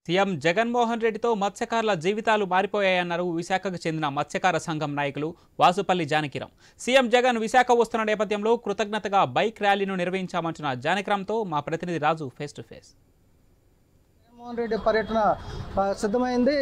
CM Jaganmohan రెడ్డితో మత్స్యకారుల జీవితాలు మారిపోయాయన్నారు విశాఖకు చెందిన మత్స్యకార సంఘం నాయకులు వాసుపల్లి జానకిరాం. సీఎం జగన్ విశాఖ వస్తున్న నేపథ్యంలో కృతజ్ఞతగా బైక్ ర్యాలీను నిర్వహించామంటున్న జానకిరాంతో మా ప్రతినిధి Raju face to face. Jaganmohan Reddy పర్యటన సిద్ధమైంది.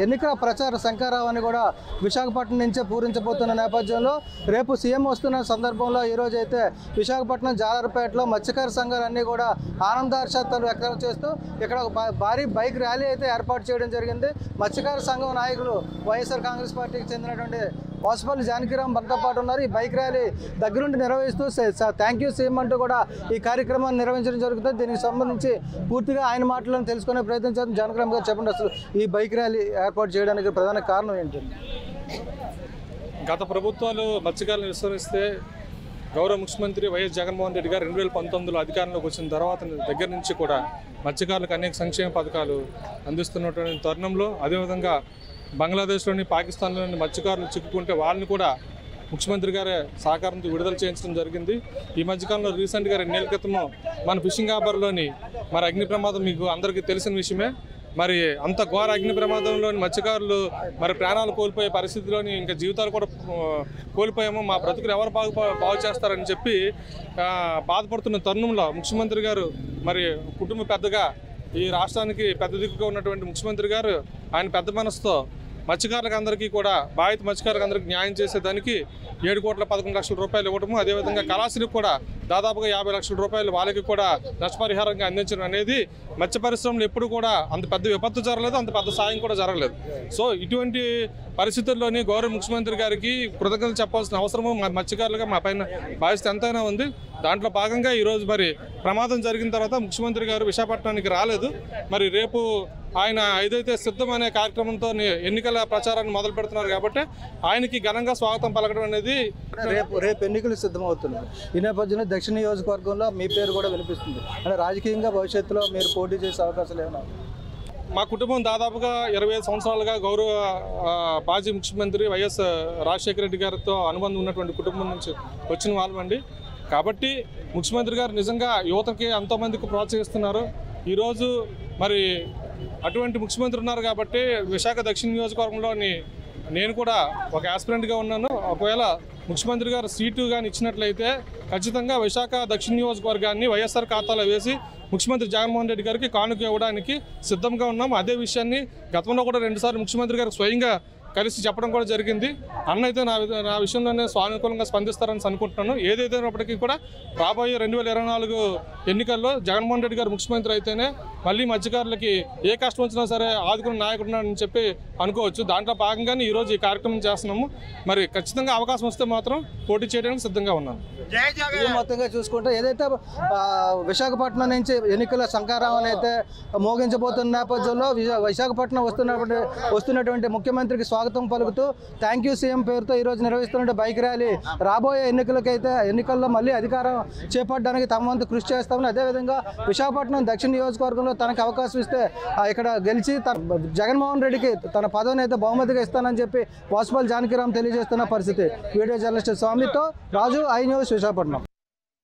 ఎన్నికల ప్రచార శంఖారావాన్ని కూడా విశాఖపట్నం నుంచే పూరించబోతున్న నేపథ్యంలో రేపు సీఎం వస్తున్న సందర్భంలో ఈరోజు అయితే విశాఖపట్నం జాలర్పేటలో మత్స్యకార సంఘాలన్నీ కూడా ఆనందార్షాలు వ్యక్తం చేస్తూ ఇక్కడ భారీ బైక్ ర్యాలీ అయితే ఏర్పాటు చేయడం జరిగింది. మత్స్యకార సంఘం నాయకులు వైఎస్ఆర్ కాంగ్రెస్ పార్టీకి చెందినటువంటి వాసుపల్లి జానకిరాం మనతో పాటు ఉన్నారు. ఈ బైక్ ర్యాలీ దగ్గరుండి నిర్వహిస్తూ థ్యాంక్ యూ సీఎం అంటూ కూడా ఈ కార్యక్రమాన్ని నిర్వహించడం జరుగుతుంది. దీనికి సంబంధించి పూర్తిగా ఆయన మాటలను తెలుసుకునే ప్రయత్నం చేద్దాం. జానకిరాం గారు చెప్పండి, అసలు ఈ బైక్ ర్యాలీ ఏర్పాటు చేయడానికి ప్రధాన కారణం ఏంటండి? గత ప్రభుత్వాలు మత్స్యకారులను విస్మరిస్తే గౌరవ ముఖ్యమంత్రి వైఎస్ జగన్మోహన్ రెడ్డి గారు 2019లో అధికారంలోకి వచ్చిన తర్వాత దగ్గర నుంచి కూడా మత్స్యకారులకు అనేక సంక్షేమ పథకాలు అందిస్తున్నటువంటి తరుణంలో, అదేవిధంగా బంగ్లాదేశ్లోని పాకిస్తాన్లోని మత్స్యకారులు చిక్కుకుంటే వాళ్ళని కూడా ముఖ్యమంత్రి గారే సహకారంతో విడుదల చేయించడం జరిగింది. ఈ మధ్యకాలంలో రీసెంట్గా 2 నెలల క్రితము మన ఫిషింగ్ హార్బర్లోని మరి అగ్ని ప్రమాదం మీకు అందరికీ తెలిసిన విషయమే. మరి అంత ఘోర అగ్ని ప్రమాదంలోని మత్స్యకారులు మరి ప్రాణాలు కోల్పోయే పరిస్థితిలోని ఇంకా జీవితాలు కూడా కోల్పోయాము, మా బ్రతుకులు ఎవరు బాగు చేస్తారని చెప్పి బాధపడుతున్న తరుణంలో ముఖ్యమంత్రి గారు మరి కుటుంబ పెద్దగా ఈ రాష్ట్రానికి పెద్ద దిక్కుగా ఉన్నటువంటి ముఖ్యమంత్రి గారు ఆయన పెద్ద మనసుతో మత్స్యకారులకు అందరికీ కూడా బాధిత మత్స్యకారులకు అందరికీ న్యాయం చేసేదానికి 7,11,00,000 రూపాయలు ఇవ్వడము, అదేవిధంగా కళాశ్రీకి కూడా దాదాపుగా 50 లక్షల రూపాయలు వాళ్ళకి కూడా నష్టపరిహారంగా అందించడం అనేది మత్స్య పరిశ్రమలో ఎప్పుడు కూడా అంత పెద్ద విపత్తు జరగలేదు, అంత పెద్ద సాయం కూడా జరగలేదు. సో ఇటువంటి పరిస్థితుల్లోని గౌరవ ముఖ్యమంత్రి గారికి కృతజ్ఞతలు చెప్పాల్సిన అవసరము మత్స్యకారులుగా మా పైన బాధ్యత ఎంతైనా ఉంది. దాంట్లో భాగంగా ఈరోజు మరి ప్రమాదం జరిగిన తర్వాత ముఖ్యమంత్రి గారు విశాఖపట్నానికి రాలేదు. మరి రేపు ఆయన ఏదైతే సిద్ధం అనే కార్యక్రమంతో ఎన్నికల ప్రచారాన్ని మొదలు పెడుతున్నారు కాబట్టి ఆయనకి ఘనంగా స్వాగతం పలకడం అనేది రేపు ఎన్నికలు సిద్ధమవుతున్నారు. ఈ నేపథ్యంలో దక్షిణ నియోజకవర్గంలో మీ పేరు కూడా వినిపిస్తుంది. అంటే రాజకీయంగా భవిష్యత్తులో మీరు పోటీ చేసే అవకాశాలు ఏమైనా? మా కుటుంబం దాదాపుగా 25 సంవత్సరాలుగా గౌరవ మాజీ ముఖ్యమంత్రి వైఎస్ రాజశేఖర రెడ్డి గారితో అనుబంధం ఉన్నటువంటి కుటుంబం నుంచి వచ్చిన వాళ్ళమండి. కాబట్టి ముఖ్యమంత్రి గారు నిజంగా యువతకి ఎంతోమందికి ప్రోత్సహిస్తున్నారు. ఈరోజు మరి అటువంటి ముఖ్యమంత్రి ఉన్నారు కాబట్టి విశాఖ దక్షిణ నియోజకవర్గంలోని నేను కూడా ఒక ఆస్పిరెంట్గా ఉన్నాను. ఒకవేళ ముఖ్యమంత్రి గారు సీటు కానీ ఇచ్చినట్లయితే ఖచ్చితంగా విశాఖ దక్షిణ నియోజకవర్గాన్ని వైఎస్ఆర్ ఖాతాలో వేసి ముఖ్యమంత్రి జగన్మోహన్ రెడ్డి గారికి కానుక ఇవ్వడానికి సిద్ధంగా ఉన్నాము. అదే విషయాన్ని గతంలో కూడా 2 సార్లు ముఖ్యమంత్రి గారు స్వయంగా కలిసి చెప్పడం కూడా జరిగింది. అన్న అయితే నా విషయంలోనే సానుకూలంగా స్పందిస్తారని అనుకుంటున్నాను. ఏదైతేనప్పటికీ కూడా రాబోయే 2024 ఎన్నికల్లో జగన్మోహన్ రెడ్డి గారు ముఖ్యమంత్రి అయితేనే మళ్ళీ మత్స్యకారులకి ఏ కష్టం వచ్చినా సరే ఆదుకున్న నాయకుడు ఉన్నాడని చెప్పి అనుకోవచ్చు. దాంట్లో భాగంగానే ఈరోజు ఈ కార్యక్రమం చేస్తున్నాము. మరి ఖచ్చితంగా అవకాశం వస్తే మాత్రం పోటీ చేయడానికి సిద్ధంగా ఉన్నాను. మొత్తంగా చూసుకుంటే ఏదైతే విశాఖపట్నం నుంచి ఎన్నికల శంఖారావాన్ని అయితే మోగించబోతున్న నేపథ్యంలో విశాఖపట్నం వస్తున్నటువంటి ముఖ్యమంత్రికి స్వాగతం పలుకుతూ థ్యాంక్ యూ సీఎం పేరుతో ఈరోజు నిర్వహిస్తున్న బైక్ ర్యాలీ రాబోయే ఎన్నికల్లో మళ్ళీ అధికారం చేపట్టడానికి తమ వంతు కృషి చేస్తామని, అదేవిధంగా విశాఖపట్నం దక్షిణ నియోజకవర్గంలో తనకు అవకాశం ఇస్తే ఇక్కడ గెలిచి జగన్మోహన్ రెడ్డికి తన పదవిని అయితే బహుమతిగా ఇస్తానని చెప్పి వాసుపల్లి జానకిరాం తెలియజేస్తున్న పరిస్థితి. వీడియో జర్నలిస్ట్ స్వామితో రాజు, ఐ న్యూస్, విశాఖపట్నం.